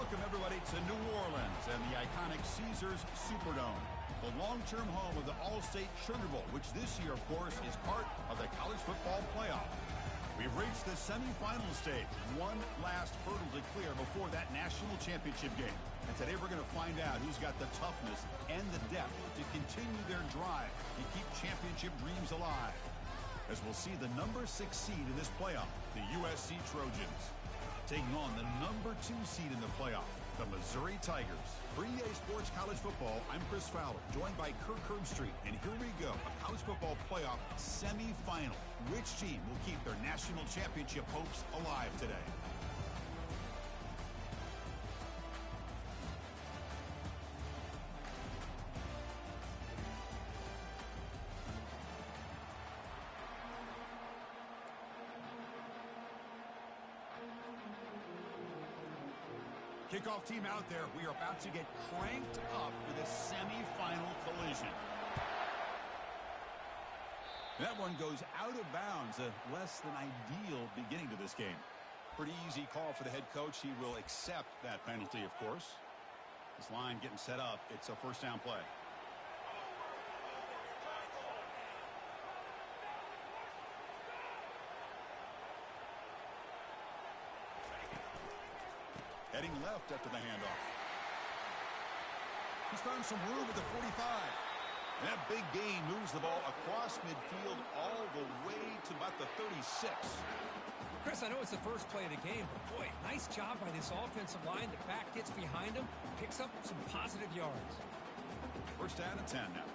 Welcome, everybody, to New Orleans and the iconic Caesars Superdome, the long-term home of the All-State Sugar Bowl, which this year, of course, is part of the college football playoff. We've reached the semifinal stage, one last hurdle to clear before that national championship game. And today we're going to find out who's got the toughness and the depth to continue their drive and keep championship dreams alive. As we'll see the number 6 seed in this playoff, the USC Trojans, taking on the number 2 seed in the playoff, the Missouri Tigers. For EA Sports College Football, I'm Chris Fowler, joined by Kirk Herbstreit. And here we go, a college football playoff semifinal. Which team will keep their national championship hopes alive today? Kickoff team out there. We are about to get cranked up with a semifinal collision. That one goes out of bounds. A less than ideal beginning to this game. Pretty easy call for the head coach. He will accept that penalty, of course. This line getting set up. It's a first down play. Heading left after the handoff. He's found some room at the 45. And that big gain moves the ball across midfield all the way to about the 36. Chris, I know it's the first play of the game, but boy, nice job by this offensive line. The back gets behind him, picks up some positive yards. First down and 10 now.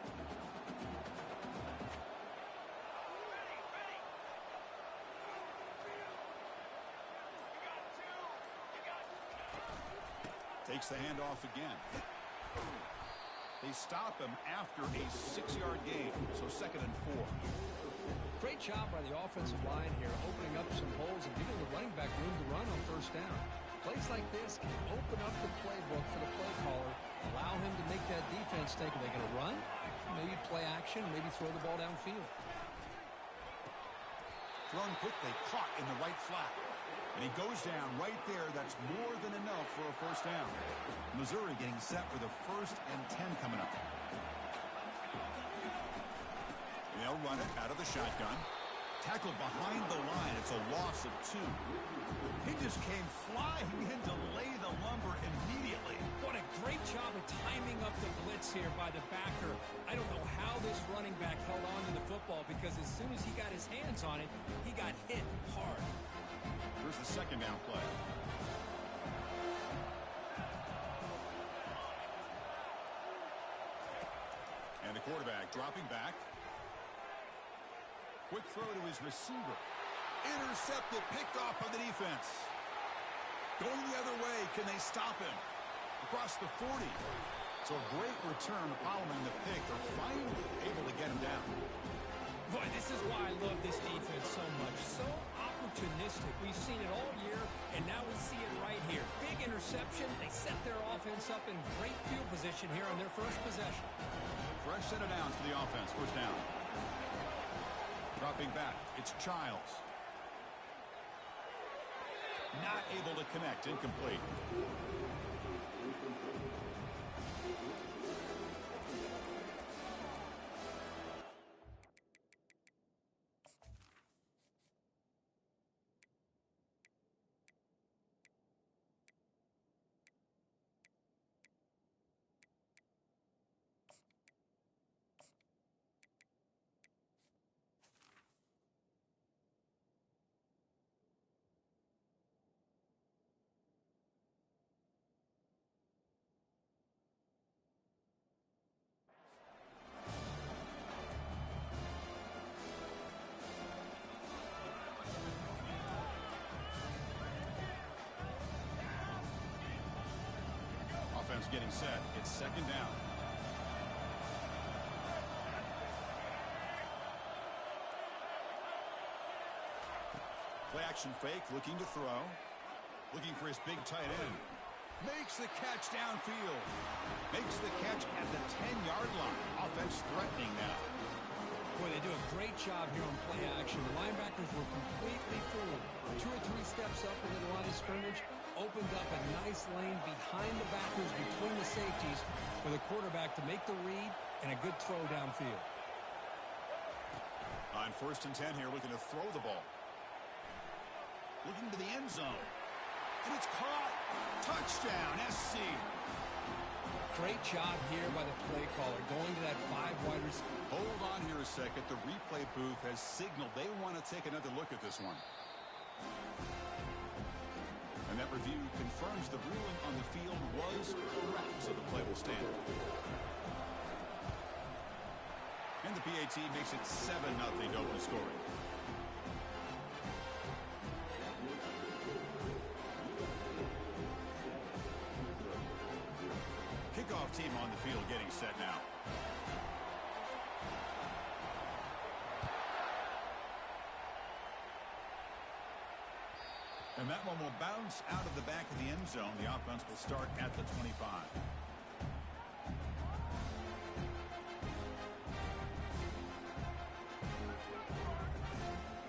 Takes the handoff again. They stop him after a 6-yard gain, so 2nd and 4. Great job by the offensive line here, opening up some holes and giving the running back room to run on first down. Plays like this can open up the playbook for the play caller, allow him to make that defense think, are they going to run? Maybe play action, maybe throw the ball downfield. Thrown quickly, caught in the right flat. And he goes down right there. That's more than enough for a first down. Missouri getting set for the 1st and 10 coming up. They'll run it out of the shotgun. Tackled behind the line. It's a loss of 2. He just came flying in to lay the lumber immediately. What a great job of timing up the blitz here by the backer. I don't know how this running back held on to the football, because as soon as he got his hands on it, he got hit hard. Here's the 2nd down play. And the quarterback dropping back. Quick throw to his receiver. Intercepted, picked off by the defense. Going the other way, can they stop him? Across the 40. So a great return following the pick. They're finally able to get him down. Boy, this is why I love this defense so much. So opportunistic. We've seen it all year, and now we see it right here. Big interception. They set their offense up in great field position here on their first possession. Fresh set of downs for the offense. First down. Dropping back. It's Childs. Not able to connect. Incomplete. Getting set. It's 2nd down. Play action fake, looking to throw. Looking for his big tight end. Makes the catch downfield. Makes the catch at the 10-yard line. Offense threatening now. Boy, they do a great job here on play action. The linebackers were completely fooled. 2 or 3 steps up into the line of scrimmage. opened up a nice lane behind the backers between the safeties for the quarterback to make the read and a good throw downfield. On 1st and 10 here, looking to throw the ball. Looking to the end zone. And it's caught. Touchdown, SC. Great job here by the play caller, going to that 5-wide receiver. Hold on here a second. The replay booth has signaled they want to take another look at this one. And that review confirms the ruling on the field was correct, so the play will stand. And the PAT makes it 7-0 to open the scoring. Kickoff team on the field getting set now. And that one will bounce out of the back of the end zone. The offense will start at the 25.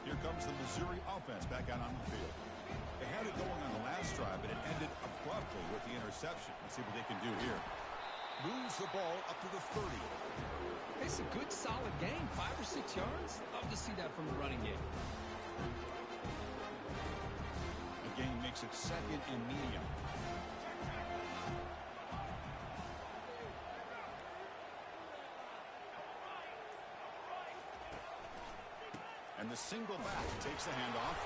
Here comes the Missouri offense back out on the field. They had it going on the last drive, but it ended abruptly with the interception. Let's see what they can do here. Moves the ball up to the 30. It's a good, solid game. 5 or 6 yards. Love to see that from the running game. The game makes it 2nd and medium. And the single back takes the handoff.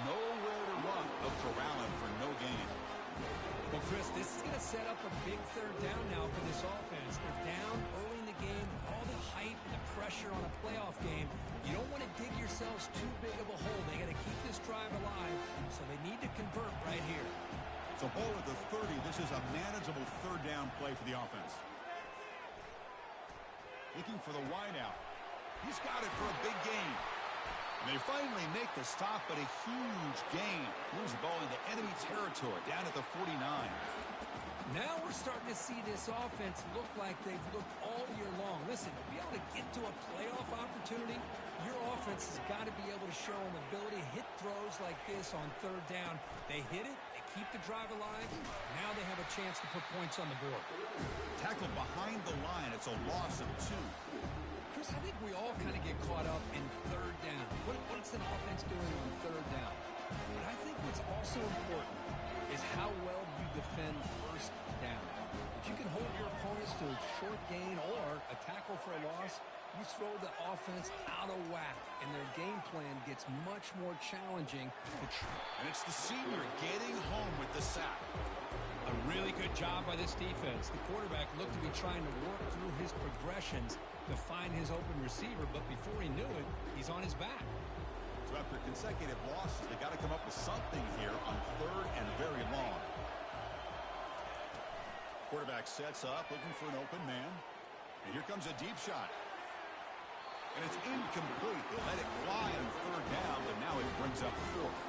Nowhere to run. A corralling for no gain. Well, Chris, this is going to set up a big 3rd down now for this offense. They're down early in the game with all the hype and the pressure on a playoff game. You don't want to dig yourselves too big of a hole. They got to keep this drive alive, so they need to convert right here. So ball at the 30. This is a manageable 3rd down play for the offense. Looking for the wideout. He's got it for a big gain. And they finally make the stop, but a huge gain. Moves the ball into enemy territory down at the 49. Now we're starting to see this offense look like they've looked all year long. Listen, to be able to get to a playoff opportunity, your offense has got to be able to show an ability to hit throws like this on 3rd down. They hit it, they keep the drive alive. Now they have a chance to put points on the board. Tackled behind the line. It's a loss of 2. Chris, I think we all kind of get caught up in 3rd down. What's an offense doing on 3rd down? But I think what's also important is how well you defend 1st down. If you can hold your opponents to a short gain or a tackle for a loss, you throw the offense out of whack, and their game plan gets much more challenging. And it's the senior getting home with the sack. A really good job by this defense. The quarterback looked to be trying to work through his progressions to find his open receiver, but before he knew it, he's on his back. So after consecutive losses, they got to come up with something here on 3rd and very long. Quarterback sets up, looking for an open man. And here comes a deep shot. And it's incomplete. They let it fly on 3rd down, but now it brings up 4th.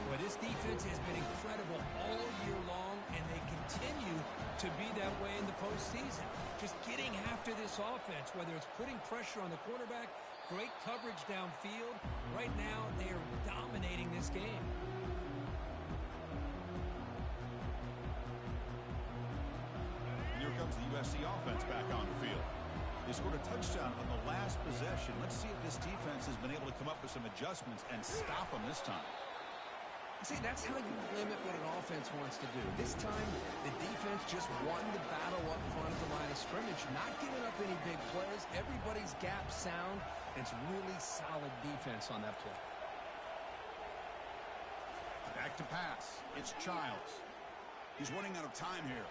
Well, this defense has been incredible all year long, and they continue to be that way in the postseason. Just getting after this offense, whether it's putting pressure on the quarterback, great coverage downfield. Right now, they are dominating this game. And here comes the USC offense back on the field. They scored a touchdown on the last possession. Let's see if this defense has been able to come up with some adjustments and stop them this time. See, that's how you limit what an offense wants to do. This time, the defense just won the battle up front of the line of scrimmage, not giving up any big plays. Everybody's gap sound, and it's really solid defense on that play. Back to pass. It's Childs. He's running out of time here.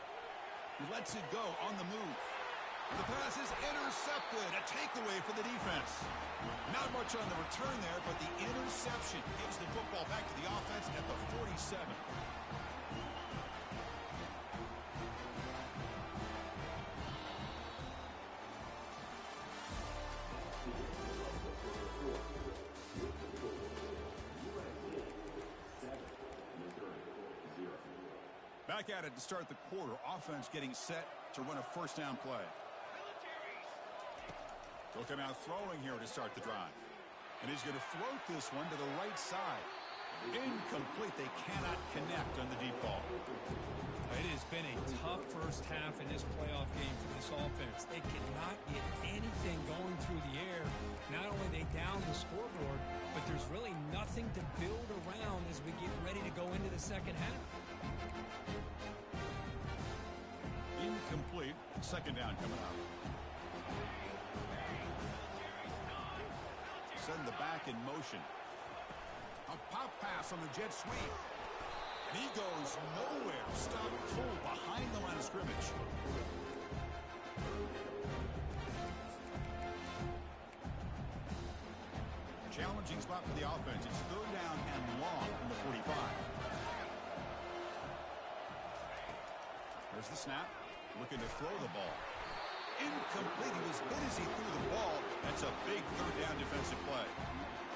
He lets it go on the move. The pass is intercepted. A takeaway for the defense. Not much on the return there, but the interception gives the football back to the offense at the 47. Back at it to start the quarter. Offense getting set to run a 1st down play. They'll come out throwing here to start the drive. And he's going to float this one to the right side. Incomplete. They cannot connect on the deep ball. It has been a tough first half in this playoff game for this offense. They cannot get anything going through the air. Not only are they down the scoreboard, but there's really nothing to build around as we get ready to go into the second half. Incomplete. Second down coming up. Send the back in motion. A pop pass on the jet sweep. And he goes nowhere. Stop cold behind the line of scrimmage. Challenging spot for the offense. It's third down and long from the 45. There's the snap. Looking to throw the ball. Incomplete. He was good as he threw the ball. That's a big third down defensive play.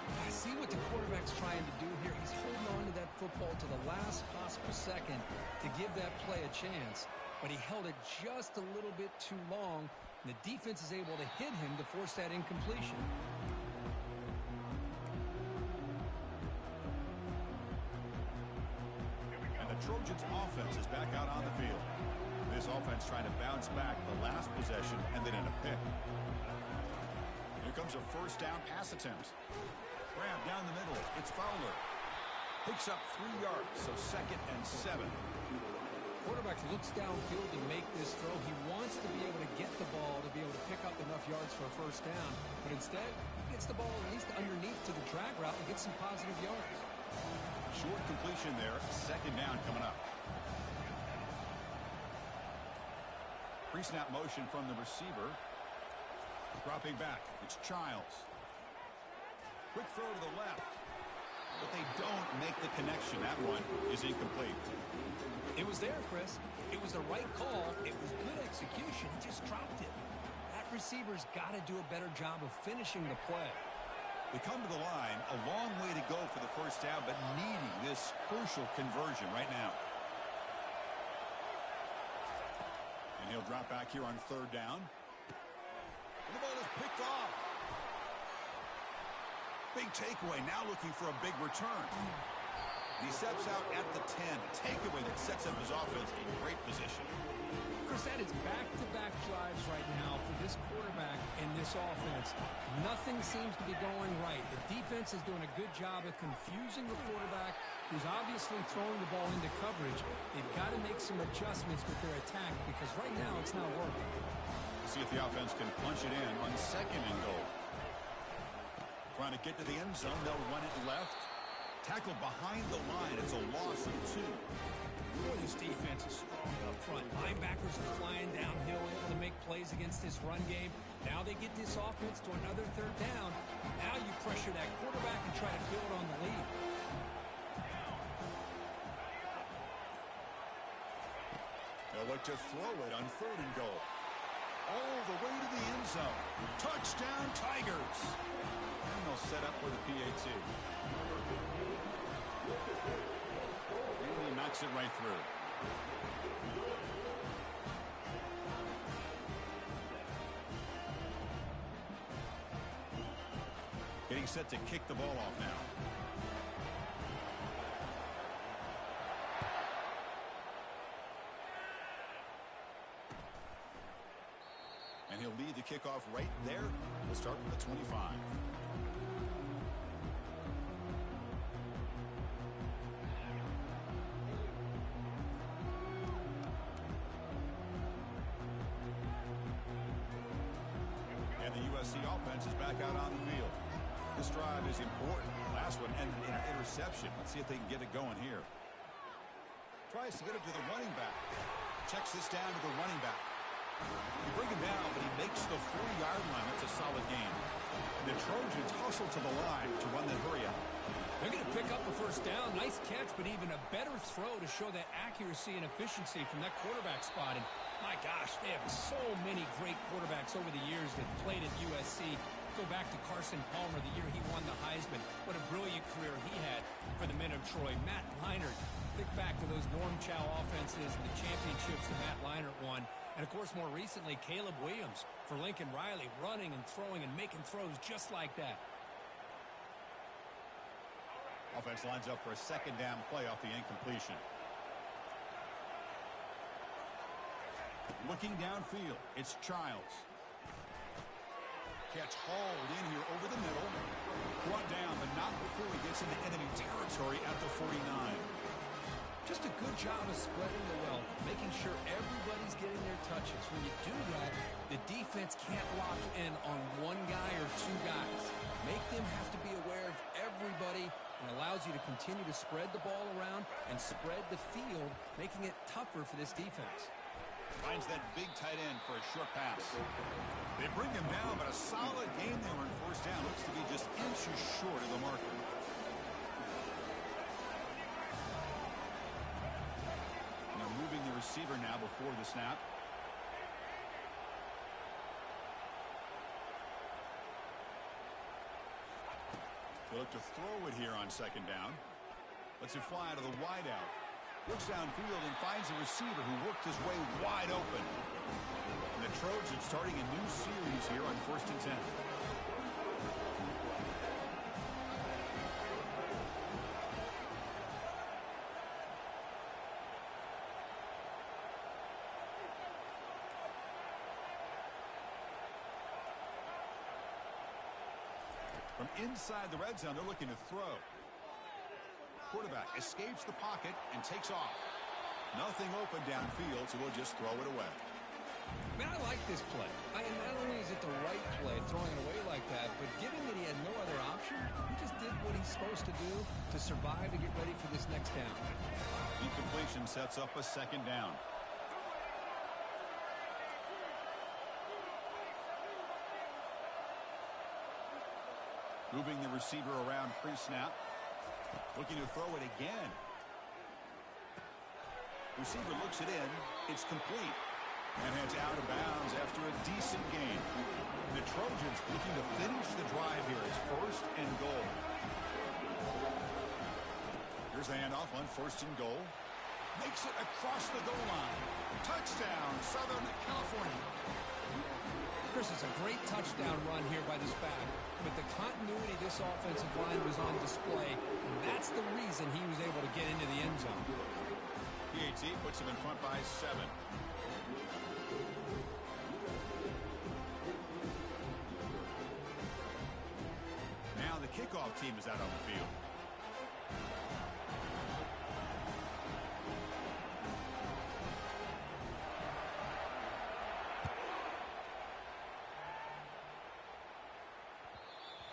I see what the quarterback's trying to do here. He's holding on to that football to the last possible second to give that play a chance. But he held it just a little bit too long. And the defense is able to hit him to force that incompletion. And the Trojans offense is back out on the field. This offense trying to bounce back the last possession and then in a pick. Here comes a first down pass attempt. Grab down the middle. It's Fowler. Picks up 3 yards, so 2nd and 7. Quarterback looks downfield to make this throw. He wants to be able to get the ball to be able to pick up enough yards for a first down. But instead, he gets the ball at least underneath to the drag route and gets some positive yards. Short completion there. Second down coming up. Pre-snap motion from the receiver. Dropping back. It's Childs. Quick throw to the left. But they don't make the connection. That one is incomplete. It was there, Chris. It was the right call. It was good execution. He just dropped it. That receiver's got to do a better job of finishing the play. They come to the line. A long way to go for the first down, but needing this crucial conversion right now. And he'll drop back here on third down. And the ball is picked off. Big takeaway, now looking for a big return. He steps out at the 10. A takeaway that sets up his offense in great position. Chris, that is back-to-back drives right now for this quarterback and this offense. Nothing seems to be going right. The defense is doing a good job of confusing the quarterback, who's obviously throwing the ball into coverage. They've got to make some adjustments with their attack because right now it's not working. See if the offense can punch it in on 2nd and goal. Trying to get to the end zone. They'll run it left. Tackled behind the line. It's a loss of 2. Boy, this defense is strong up front. Linebackers are flying downhill, able to make plays against this run game. Now they get this offense to another third down. Now you pressure that quarterback and try to build on the lead. They'll look to throw it on 3rd and goal. All the way to the end zone. Touchdown, Tigers. And they'll set up for the PAT. And he knocks it right through. Getting set to kick the ball off now. And he'll lead the kickoff right there. We'll start from the 25. And the USC offense is back out on the field. This drive is important. Last one ended in an interception. Let's see if they can get it going here. Tries to get it to the running back. Checks this down to the running back. You bring him down, but he makes the 40-yard line. It's a solid game. The Trojans hustle to the line to run the hurry up. They're going to pick up a first down. Nice catch, but even a better throw to show that accuracy and efficiency from that quarterback spot. And my gosh, they have so many great quarterbacks over the years that played at USC. Go back to Carson Palmer the year he won the Heisman. What a brilliant career he had for the men of Troy. Matt Leinart. Think back to those Norm Chow offenses and the championships that Matt Leinart won. And, of course, more recently, Caleb Williams for Lincoln Riley, running and throwing and making throws just like that. Offense lines up for a second down play off the incompletion. Looking downfield, it's Childs. Catch hauled in here over the middle. Brought down, but not before he gets into enemy territory at the 49. Just a good job of spreading the wealth, making sure everybody's getting their touches. When you do that, the defense can't lock in on one guy or two guys. Make them have to be aware of everybody, and allows you to continue to spread the ball around and spread the field, making it tougher for this defense. Finds that big tight end for a short pass. They bring him down, but a solid game there on first down. Looks to be just inches short of the marker. They're moving the receiver now before the snap. They look to throw it here on second down. Lets it fly out of the wideout. Looks downfield and finds a receiver who worked his way wide open. And the Trojans starting a new series here on 1st and 10. From inside the red zone, they're looking to throw. Quarterback escapes the pocket and takes off. Nothing open downfield, so we'll just throw it away. Man, I like this play. Not only is it the right play, throwing it away like that, but given that he had no other option, he just did what he's supposed to do to survive and get ready for this next down. Incompletion sets up a second down. Moving the receiver around pre-snap. Looking to throw it again. Receiver looks it in. It's complete. And heads out of bounds after a decent gain. The Trojans looking to finish the drive here. It's 1st and goal. Here's the handoff on 1st and goal. Makes it across the goal line. Touchdown, Southern California. Chris, it's a great touchdown run here by this back. But the continuity of this offensive line was on display. And that's the reason he was able to get into the end zone. PAT puts him in front by 7. Now the kickoff team is out on the field.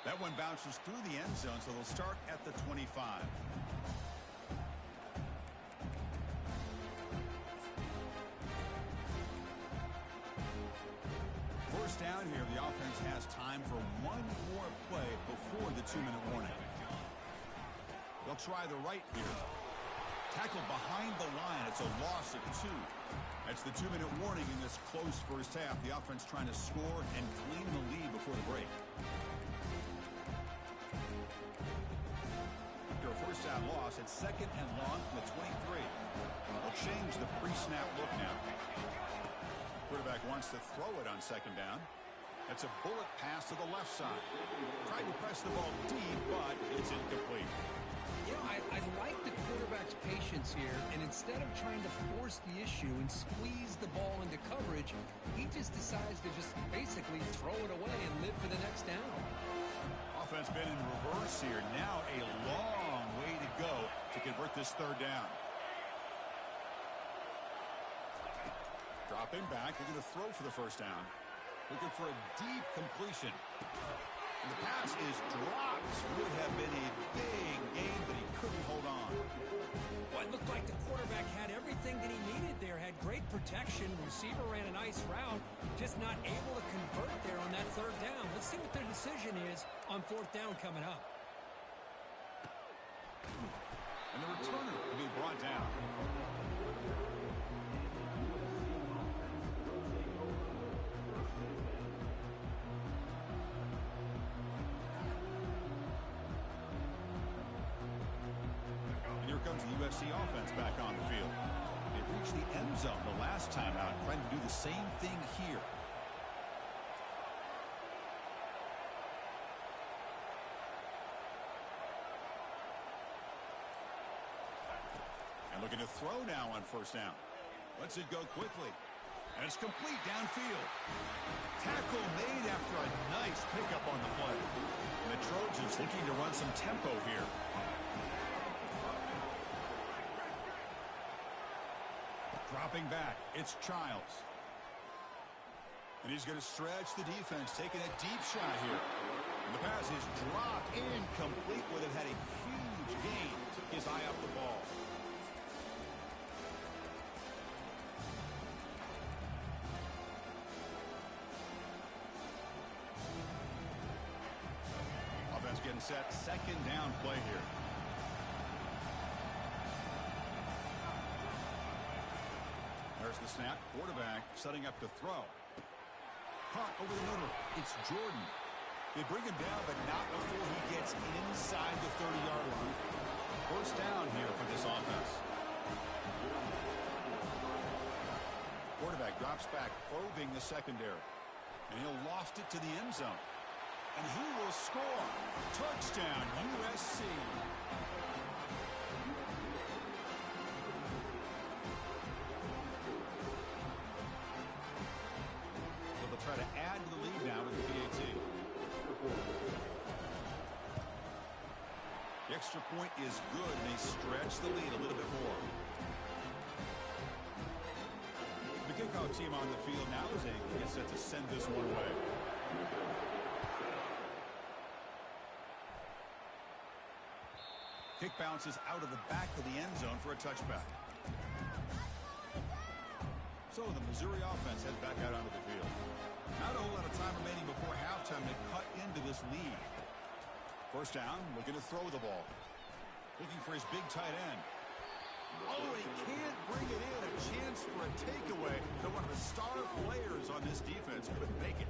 That one bounces through the end zone, so they'll start at the 25. First down here, the offense has time for one more play before the 2-minute warning. They'll try the right here. Tackled behind the line. It's a loss of 2. That's the 2-minute warning in this close first half. The offense trying to score and claim the lead before the break. First down loss at 2nd and long from the 23. They'll change the pre-snap look now. Quarterback wants to throw it on 2nd down. That's a bullet pass to the left side. Tried to press the ball deep, but it's incomplete. You know, I like the quarterback's patience here, and instead of trying to force the issue and squeeze the ball into coverage, he just decides to just basically throw it away and live for the next down. Offense been in reverse here. Now a long way to go to convert this 3rd down. Dropping back, looking to throw for the 1st down. Looking for a deep completion. And the pass is dropped. Would have been a big gain, but he couldn't hold on. Well, it looked like the quarterback had everything that he needed there. Had great protection. Receiver ran a nice route. Just not able to convert there on that 3rd down. Let's see what their decision is on 4th down coming up. And the returner will be brought down. And here comes the USC offense back on the field. They reached the end zone the last time out, trying to do the same thing here. Looking to throw now on first down. Lets it go quickly. And it's complete downfield. Tackle made after a nice pickup on the play. And the Trojans looking to run some tempo here. Dropping back, it's Childs. And he's going to stretch the defense, taking a deep shot here. And the pass is dropped incomplete. Would have had a huge gain. Took his eye off the ball. Offense getting set. Second down play here. There's the snap. Quarterback setting up to throw. Punt over the middle. It's Jordan. They bring him down, but not before he gets inside the 30-yard line. First down here for this offense. Quarterback drops back, probing the secondary. And he'll loft it to the end zone. And he will score. Touchdown, USC. Try to add to the lead now with the PAT. The extra point is good, and they stretch the lead a little bit more. The kickoff team on the field now is getting set to send this one away. Kick bounces out of the back of the end zone for a touchback. So the Missouri offense heads back out onto the field. Not a whole lot of time remaining before halftime to cut into this lead. First down, looking to throw the ball. Looking for his big tight end. Oh, he can't bring it in. A chance for a takeaway, but one of the star players on this defense couldn't make it.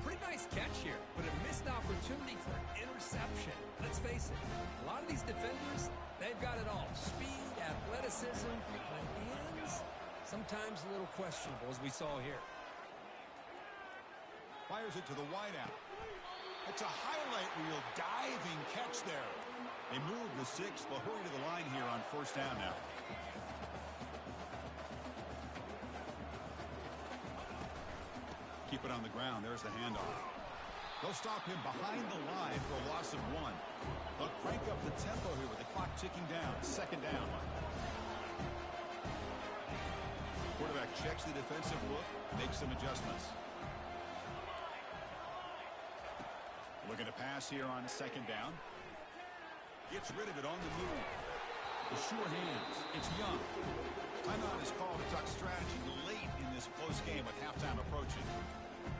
Pretty nice catch here, but a missed opportunity for an interception. Let's face it, a lot of these defenders, they've got it all. Speed, athleticism, but hands, sometimes a little questionable, as we saw here. Fires it to the wideout. It's a highlight reel diving catch there. They move the 6. They'll hurry to the line here on first down now. Keep it on the ground. There's the handoff. They'll stop him behind the line for a loss of 1. They'll crank up the tempo here with the clock ticking down. Second down. Quarterback checks the defensive look, makes some adjustments. Looking to pass here on second down. Gets rid of it on the move. The sure hands. It's Young. Timeout is called to talk strategy late in this close game with halftime approaching.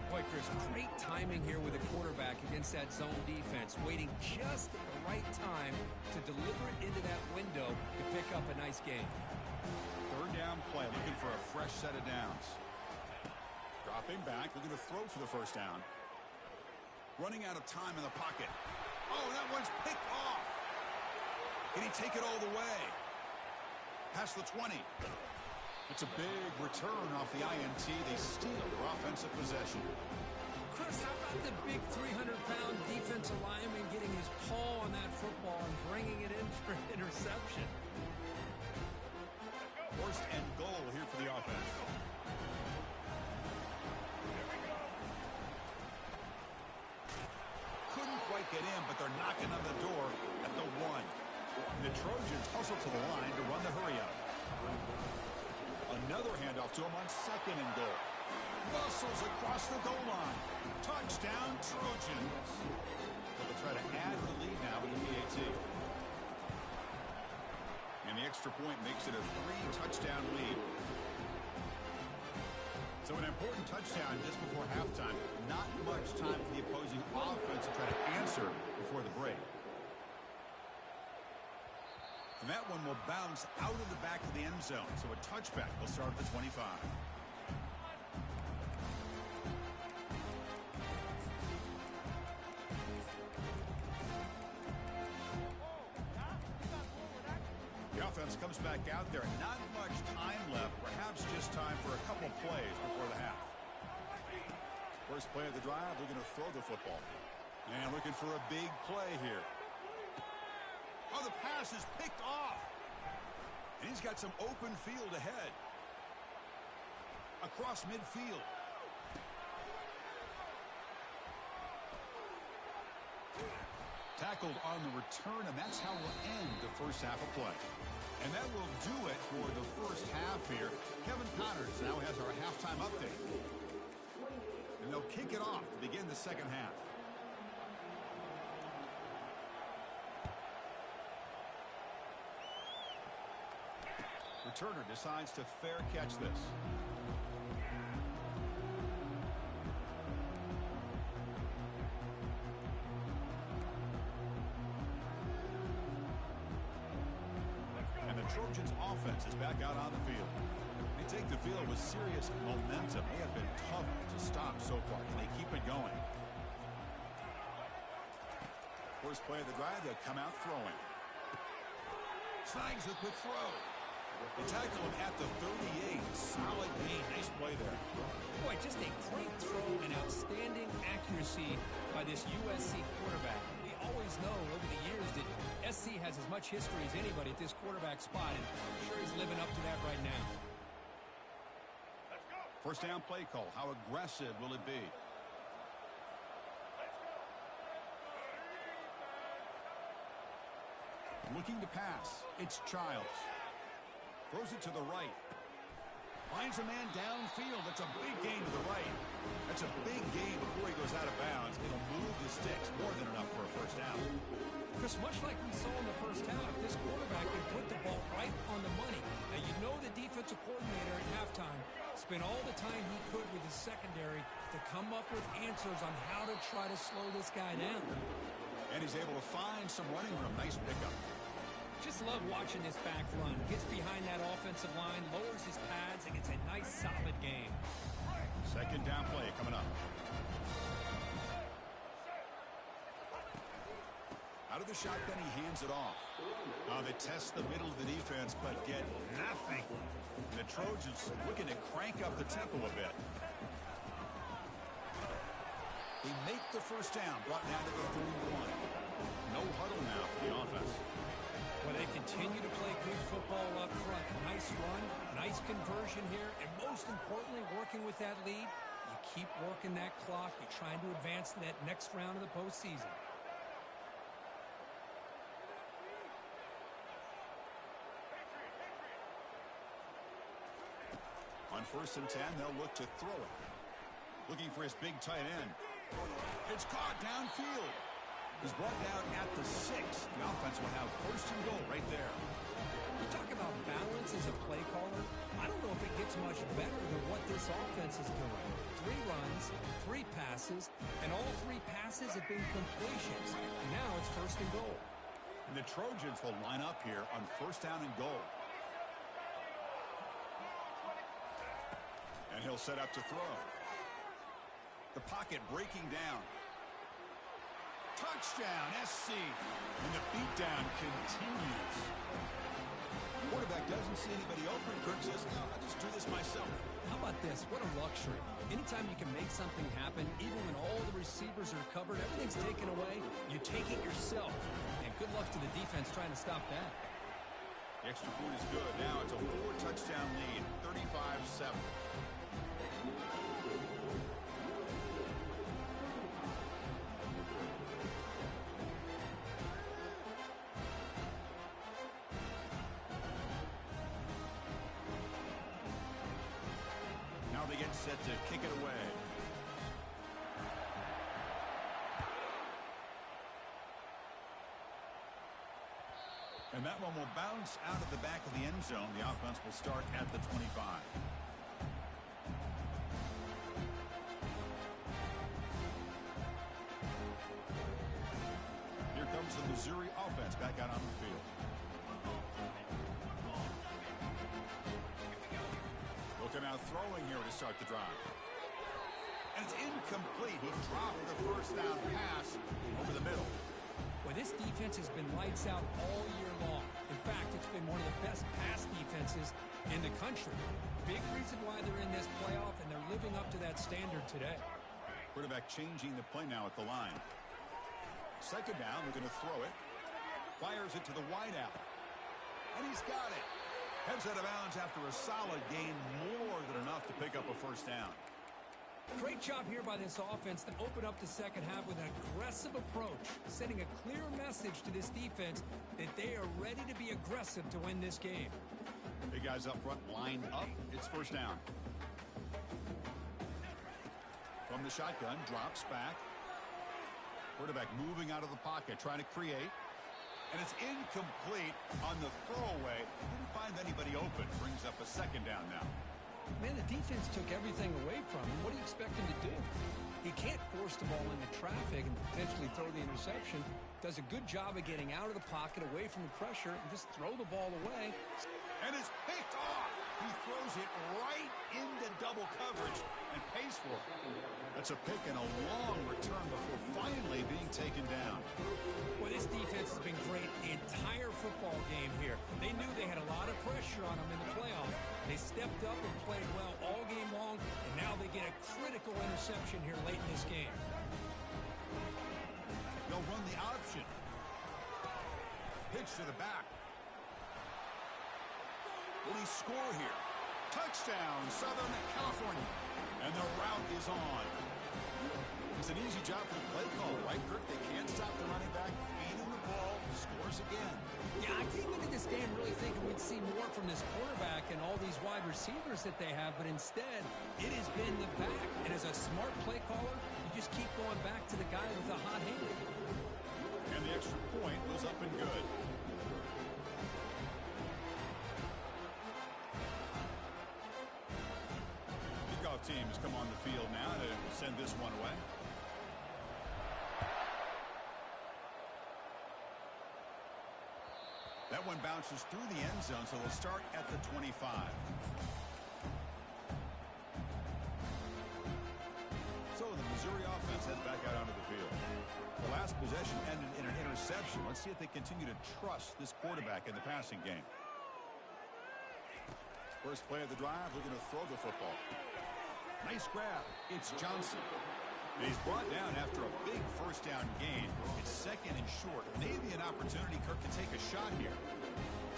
Boy, Chris, great timing here with the quarterback against that zone defense. Waiting just at the right time to deliver it into that window to pick up a nice game. Third down play. Looking for a fresh set of downs. Dropping back. Looking to throw for the first down. Running out of time in the pocket. Oh, that one's picked off. Can he take it all the way? Past the 20. It's a big return off the INT. They steal their offensive possession. Chris, how about the big 300-pound defensive lineman getting his paw on that football and bringing it in for an interception? First and goal here for the offense. Quite get in, but they're knocking on the door at the 1. And the Trojans hustle to the line to run the hurry up. Another handoff to him on second and goal. Muscles across the goal line. Touchdown, Trojans. They'll try to add the lead now with the PAT. And the extra point makes it a 3-touchdown lead. So an important touchdown just before halftime. Not much time for the opposing offense to try to answer before the break. And that one will bounce out of the back of the end zone. So a touchback will start at the 25. The offense comes back out there. Not much time left. Perhaps just time for a couple plays before the half. First play of the drive, they're going to throw the football. And looking for a big play here. Oh, the pass is picked off. And he's got some open field ahead. Across midfield. Tackled on the return, and that's how we'll end the first half of play. And that will do it for the first half here. Kevin Connors now has our halftime update. And they'll kick it off to begin the second half. Returner decides to fair catch this. And the Trojans offense is back out on the field. They take the field with serious momentum. They have been tough to stop so far. Can they keep it going? First play of the drive, they'll come out throwing. Snags a quick throw. They tackle him at the 38. Solid gain. Nice play there. Boy, just a great throw and outstanding accuracy by this USC quarterback. We always know over the years that SC has as much history as anybody at this quarterback spot, and I'm sure he's living up to that right now. First down play call. How aggressive will it be? Looking to pass. It's Childs. Throws it to the right. Finds a man downfield. That's a big gain to the right. That's a big gain before he goes out of bounds. It'll move the sticks. More than enough for a first down. Chris, much like we saw in the first half, this quarterback can put the ball right on the money. Now, you know the defensive coordinator at halftime spent all the time he could with his secondary to come up with answers on how to try to slow this guy down. And he's able to find some running room. Nice pickup. Just love watching this back run. Gets behind that offensive line, lowers his pads, and gets a nice, solid game. Second down play coming up. Out of the shotgun, he hands it off. They test the middle of the defense, but get nothing. And the Trojans looking to crank up the tempo a bit. They make the first down, brought down to the 31. No huddle now for the offense. Well, they continue to play good football up front. Nice run, nice conversion here, and most importantly, working with that lead, you keep working that clock. You're trying to advance to that next round of the postseason. On 1st and 10, they'll look to throw it. Looking for his big tight end. It's caught downfield. He's brought down at the 6. The offense will have 1st and goal right there. You talk about balance as a play caller. I don't know if it gets much better than what this offense is doing. 3 runs, 3 passes, and all 3 passes have been completions. And now it's 1st and goal. And the Trojans will line up here on 1st down and goal. And he'll set up to throw. The pocket breaking down. Touchdown, SC. And the beatdown continues. Quarterback doesn't see anybody open. Kirk says, no, I'll just do this myself. How about this? What a luxury. Anytime you can make something happen, even when all the receivers are covered, everything's taken away, you take it yourself. And good luck to the defense trying to stop that. The extra point is good. Now it's a 4-touchdown lead, 35-7. Now they get set to kick it away. And that one will bounce out of the back of the end zone. The offense will start at the 25. Here comes the Missouri offense back out on the field. Looking out throwing here to start the drive. And it's incomplete. He dropped the first down pass over the middle. Well, this defense has been lights out all year long. In fact, it's been one of the best pass defenses in the country. Big reason why they're in this playoff, and they're living up to that standard today. Quarterback changing the play now at the line. Second down, we're going to throw it. Fires it to the wideout. And he's got it. Heads out of bounds after a solid gain, more than enough to pick up a first down. Great job here by this offense to open up the second half with an aggressive approach, sending a clear message to this defense that they are ready to be aggressive to win this game. Big guys up front lined up. It's first down. From the shotgun, drops back. Quarterback moving out of the pocket, trying to create. And it's incomplete on the throwaway. Didn't find anybody open. Brings up a second down now. Man, the defense took everything away from him. What do you expect him to do? He can't force the ball into traffic and potentially throw the interception. Does a good job of getting out of the pocket, away from the pressure, and just throw the ball away. And it's picked off. He throws it right into double coverage and pays for it. That's a pick and a long return before finally being taken down. Well, this defense has been great the entire football game here. They knew they had a lot of pressure on them in the playoffs. They stepped up and played well all game long, and now they get a critical interception here late in this game. They'll run the option. Pitch to the back. Will he score here? Touchdown, Southern California. And the route is on. It's an easy job for the play caller, right, Kirk? They can't stop the running back, feeding the ball, scores again. Yeah, I came into this game really thinking we'd see more from this quarterback and all these wide receivers that they have, but instead, it has been the back. And as a smart play caller, you just keep going back to the guy with the hot hand. And the extra point was up and good. Team has come on the field now to send this one away. That one bounces through the end zone, so they'll start at the 25. So the Missouri offense heads back out onto the field. The last possession ended in an interception. Let's see if they continue to trust this quarterback in the passing game. First play of the drive, looking to throw the football. Nice grab. It's Johnson. He's brought down after a big first down gain. It's second and short. Maybe an opportunity Kirk to take a shot here.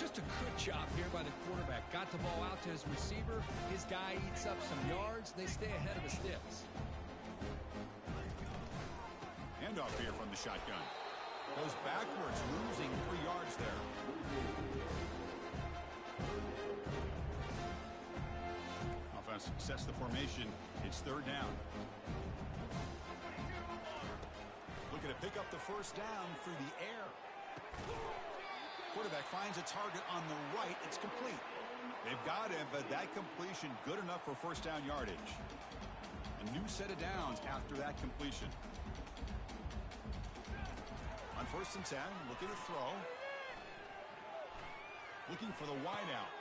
Just a good job here by the quarterback. Got the ball out to his receiver. His guy eats up some yards. They stay ahead of the sticks. Handoff here from the shotgun. Goes backwards, losing 3 yards there. Sets the formation. It's third down. Looking to pick up the first down through the air. Quarterback finds a target on the right. It's complete. They've got him, but that completion good enough for first down yardage. A new set of downs after that completion. On first and 10, looking to throw. Looking for the wide out.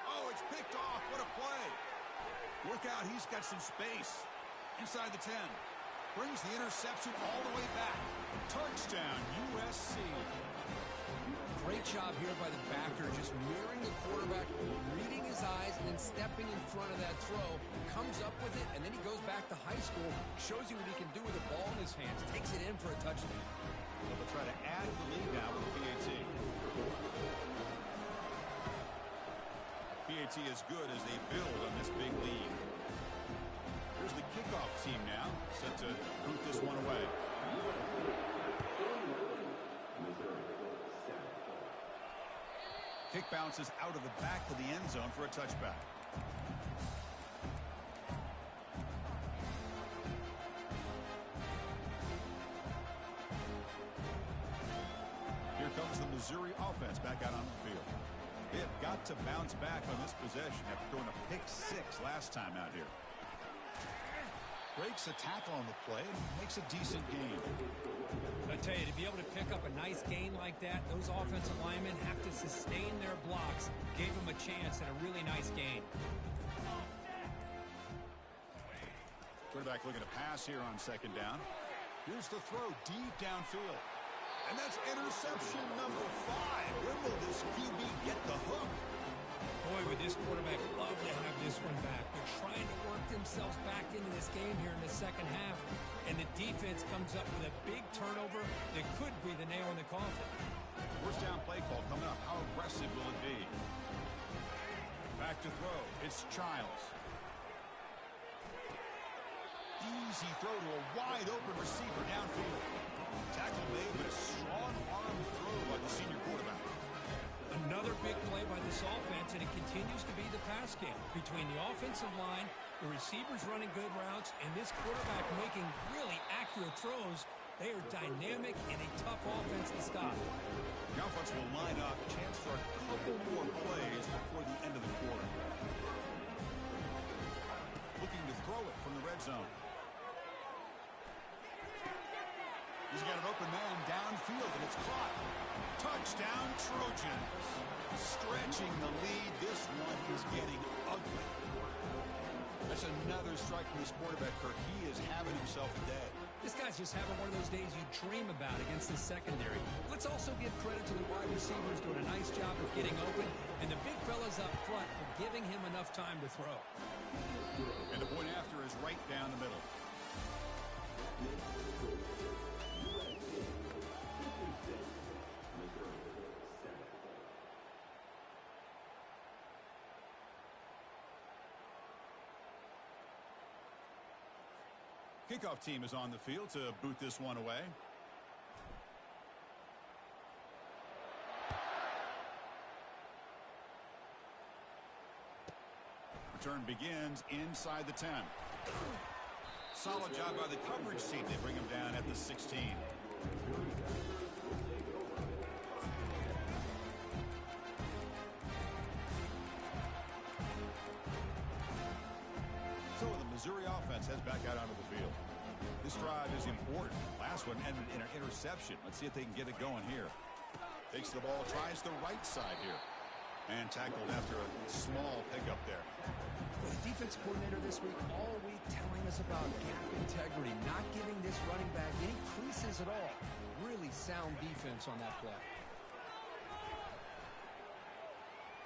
Oh, it's picked off. What a play. Look out, he's got some space. Inside the 10. Brings the interception all the way back. Touchdown, USC. Great job here by the backer, just mirroring the quarterback, reading his eyes, and then stepping in front of that throw. Comes up with it, and then he goes back to high school. Shows you what he can do with the ball in his hands. Takes it in for a touchdown. They'll try to add to the lead now with the PAT. PAT is good as they build on this big lead. Here's the kickoff team now, set to boot this one away. Kick bounces out of the back of the end zone for a touchback. Here comes the Missouri offense back out on the field. They have got to bounce back on this possession after throwing a pick 6 last time out here. Breaks a tackle on the play and makes a decent gain. I tell you, to be able to pick up a nice gain like that, those offensive linemen have to sustain their blocks. Gave them a chance at a really nice gain. Quarterback looking to pass here on second down. Here's the throw deep downfield. And that's interception number 5. Where will this QB get the hook? Boy, would this quarterback love to have this one back. They're trying to work themselves back into this game here in the second half. And the defense comes up with a big turnover that could be the nail in the coffin. First down play call coming up. How aggressive will it be? back to throw. It's Childs. Easy throw to a wide-open receiver downfield. Tackle made with a strong arm throw by the senior quarterback. Another big play by this offense, and it continues to be the pass game. Between the offensive line, the receivers running good routes, and this quarterback making really accurate throws, they are dynamic and a tough offense to stop. The offense will line up. Chance for a couple more plays before the end of the quarter. Looking to throw it from the red zone. He's got an open man downfield, and it's caught. Touchdown, Trojans. Stretching the lead. This one is getting ugly. That's another strike from this quarterback, Kirk. He is having himself a day. This guy's just having one of those days you dream about against the secondary. Let's also give credit to the wide receivers doing a nice job of getting open, and the big fellas up front for giving him enough time to throw. And the point after is right down the middle. Kickoff team is on the field to boot this one away. Return begins inside the 10. Solid job by the coverage team. They bring him down at the 16. So the Missouri offense heads back out onto the field. This drive is important. Last one ended in an interception. Let's see if they can get it going here. Takes the ball, tries the right side here. And tackled after a small pickup there. The defense coordinator this week all week telling us about gap integrity, not giving this running back any creases at all. Really sound defense on that play.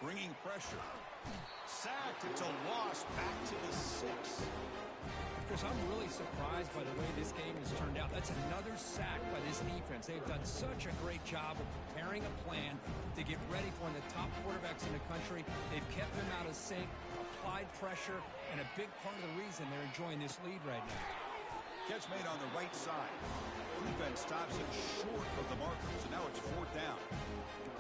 Bringing pressure. Sacked. It's a loss. Back to the 6. Chris, I'm really surprised by the way this game has turned out. That's another sack by this defense. They've done such a great job of preparing a plan to get ready for one of the top quarterbacks in the country. They've kept him out of sync, applied pressure, and a big part of the reason they're enjoying this lead right now. Catch made on the right side. Defense stops it short of the marker, so now it's 4th down.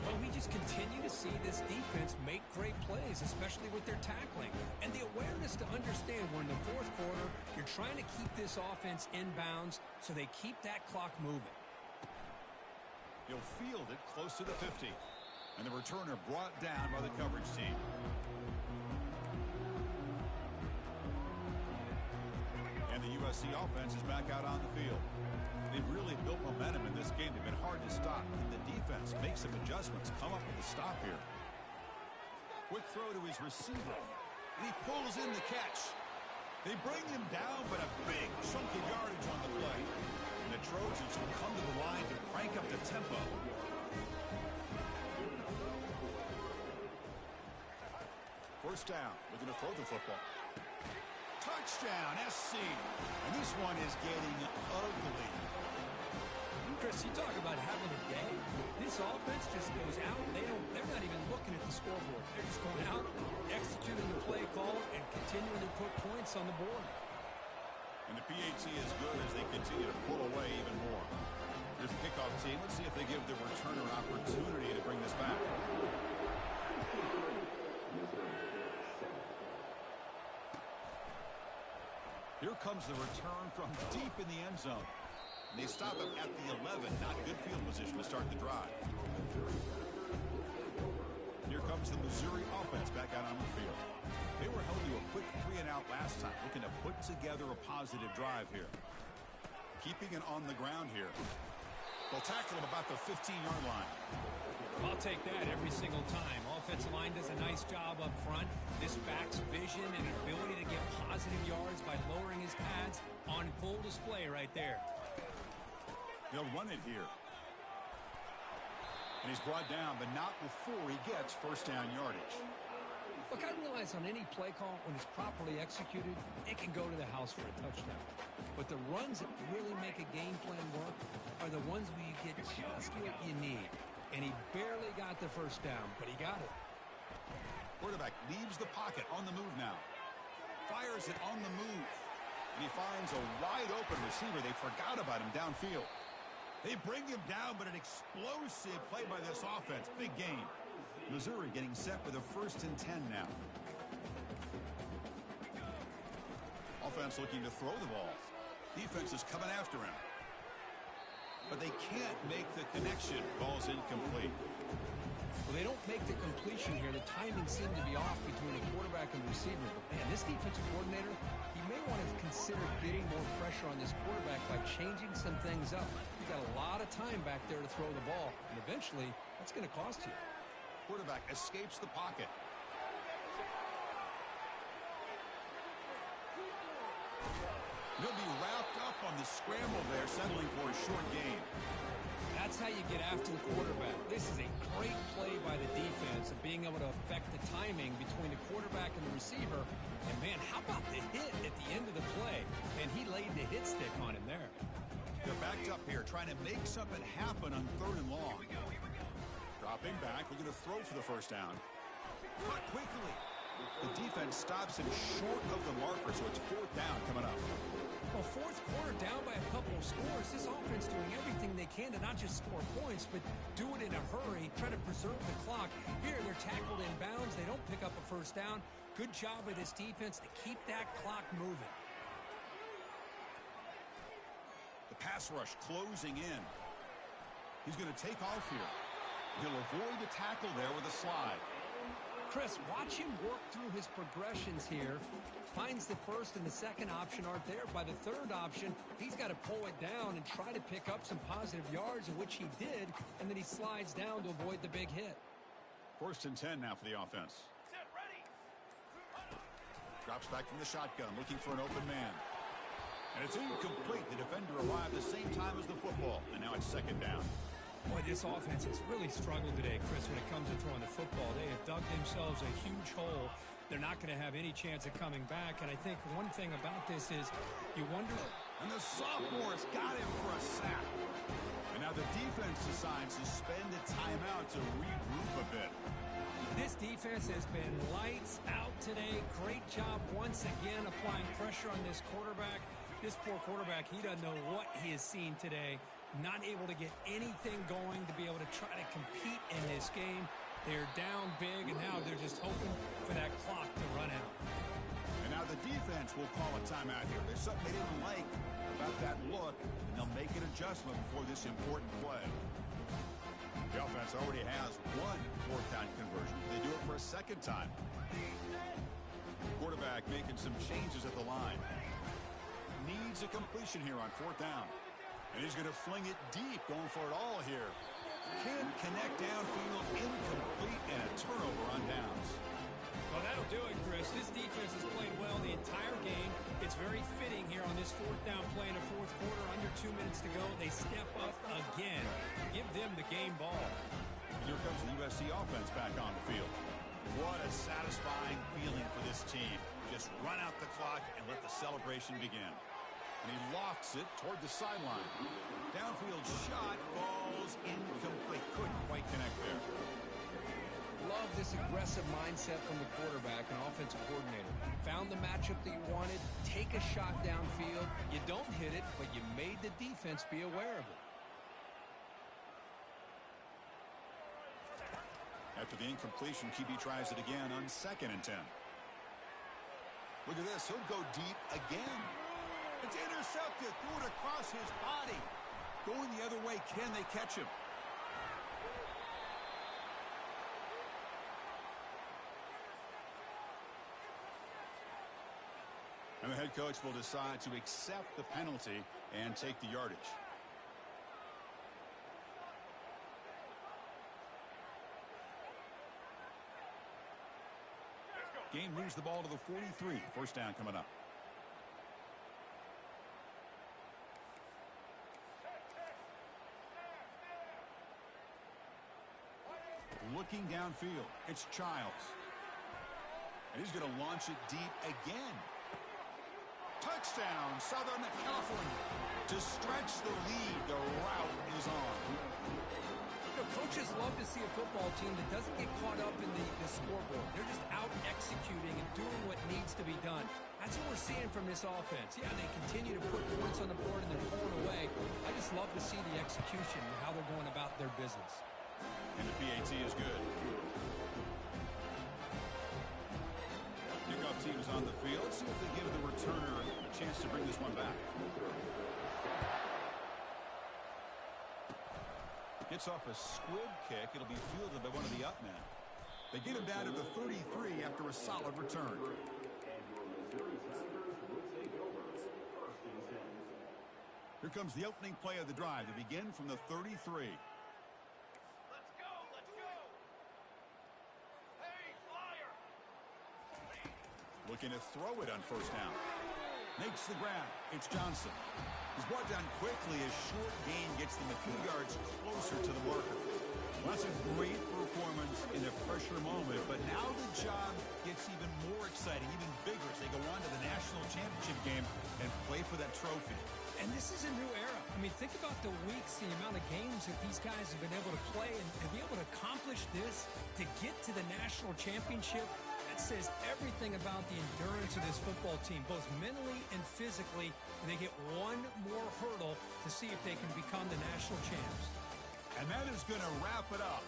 Well, we just continue to see this defense make great plays, especially with their tackling. And the awareness to understand we're in the 4th quarter, you're trying to keep this offense in bounds so they keep that clock moving. He'll field it close to the 50. And the returner brought down by the coverage team. And the USC offense is back out on the field. They've really built momentum in this game. They've been hard to stop. And the defense makes some adjustments. Come up with a stop here. Quick throw to his receiver. And he pulls in the catch. They bring him down, but a big chunk of yardage on the play. And the Trojans will come to the line to crank up the tempo. First down. Looking to throw the football. Touchdown, SC. And this one is getting ugly. Chris, you talk about having a day. This offense just goes out. They're not even looking at the scoreboard. They're just going out, executing the play call, and continuing to put points on the board. And the PAT is good as they continue to pull away even more. Here's the kickoff team. Let's see if they give the returner an opportunity to bring this back. Here comes the return from deep in the end zone. And they stop him at the 11. Not good field position to start the drive. Here comes the Missouri offense back out on the field. They were held to a quick 3-and-out last time, looking to put together a positive drive here. Keeping it on the ground here. They'll tackle him about the 15-yard line. I'll take that every single time. Offensive line does a nice job up front. This back's vision and ability to get positive yards by lowering his pads on full display right there. They'll run it here. And he's brought down, but not before he gets first down yardage. Look, I realize on any play call, when it's properly executed, it can go to the house for a touchdown. But the runs that really make a game plan work are the ones where you get just what you need. And he barely got the first down, but he got it. Quarterback leaves the pocket on the move now. Fires it on the move. And he finds a wide-open receiver. They forgot about him downfield. They bring him down, but an explosive play by this offense. Big game. Missouri getting set with a 1st and 10 now. Offense looking to throw the ball. Defense is coming after him. But they can't make the connection. Ball's incomplete. Well, they don't make the completion here. The timing seemed to be off between the quarterback and the receiver. But, man, this defensive coordinator, he may want to consider getting more pressure on this quarterback by changing some things up. He's got a lot of time back there to throw the ball, and eventually that's going to cost you. Quarterback escapes the pocket. He'll be wrapped up on the scramble there, settling for a short gain. That's how you get after the quarterback. This is a great play by the defense of being able to affect the timing between the quarterback and the receiver. And, man, how about the hit at the end of the play? And he laid the hit stick on him there. They're backed up here, trying to make something happen on 3rd and long. Dropping back, looking to throw for the 1st down. Cut quickly. The defense stops him short of the marker, so it's 4th down coming up. Well, 4th quarter down by a couple of scores. This offense doing everything they can to not just score points, but do it in a hurry, try to preserve the clock. Here, they're tackled in bounds. They don't pick up a 1st down. Good job by this defense to keep that clock moving. The pass rush closing in. He's going to take off here. He'll avoid the tackle there with a slide. Chris, watch him work through his progressions here. Finds the 1st and the 2nd option aren't there. By the 3rd option, he's got to pull it down and try to pick up some positive yards, in which he did, and then he slides down to avoid the big hit. 1st and 10 now for the offense. Drops back from the shotgun, looking for an open man. And it's incomplete. The defender arrived the same time as the football, and now it's 2nd down. Boy, this offense has really struggled today, Chris, when it comes to throwing the football. They have dug themselves a huge hole. They're not going to have any chance of coming back. And I think one thing about this is you wonder. And the sophomore's got him for a sack. And now the defense decides to spend a timeout to regroup a bit. This defense has been lights out today. Great job once again applying pressure on this quarterback. This poor quarterback, he doesn't know what he has seen today. Not able to get anything going to be able to try to compete in this game. They're down big, and now they're just hoping for that clock to run out. And now the defense will call a timeout here. There's something they didn't like about that look, and they'll make an adjustment before this important play. The offense already has 1 4th down conversion. They do it for a 2nd time. Quarterback making some changes at the line. Needs a completion here on 4th down. And he's going to fling it deep, going for it all here. Can't connect downfield, incomplete, and a turnover on downs. Well, that'll do it, Chris. This defense has played well the entire game. It's very fitting here on this 4th down play in the 4th quarter. Under 2 minutes to go, they step up again. Give them the game ball. Here comes the USC offense back on the field. What a satisfying feeling for this team. Just run out the clock and let the celebration begin. And he lofts it toward the sideline. Downfield shot falls incomplete. Couldn't quite connect there. Love this aggressive mindset from the quarterback and offensive coordinator. Found the matchup that you wanted. Take a shot downfield. You don't hit it, but you made the defense be aware of it. After the incompletion, QB tries it again on 2nd and 10. Look at this. He'll go deep again. It's intercepted. Threw it across his body. Going the other way. Can they catch him? And the head coach will decide to accept the penalty and take the yardage. Game moves the ball to the 43. 1st down coming up. Looking downfield. It's Childs. And he's going to launch it deep again. Touchdown, Southern California. To stretch the lead, the route is on. Coaches love to see a football team that doesn't get caught up in the scoreboard. They're just out executing and doing what needs to be done. That's what we're seeing from this offense. Yeah, they continue to put points on the board and they're pulling away. I just love to see the execution and how they're going about their business. And the PAT is good. Kickoff team is on the field. Let's see if they give the returner a chance to bring this one back. Gets off a squib kick. It'll be fielded by one of the up men. They get him down to the 33 after a solid return. Here comes the opening play of the drive to begin from the 33. Let's go, let's go. Hey, flyer. Looking to throw it on first down. Makes the grab. It's Johnson. He's brought down quickly as short gain gets them a few yards closer to the marker. Well, that's a great performance in a pressure moment, but now the job gets even more exciting, even bigger as they go on to the national championship game and play for that trophy. And this is a new era. I mean, think about the weeks, the amount of games that these guys have been able to play and be able to accomplish this to get to the national championship. That says everything about the endurance of this football team, both mentally and physically. And they get one more hurdle to see if they can become the national champs. And that is going to wrap it up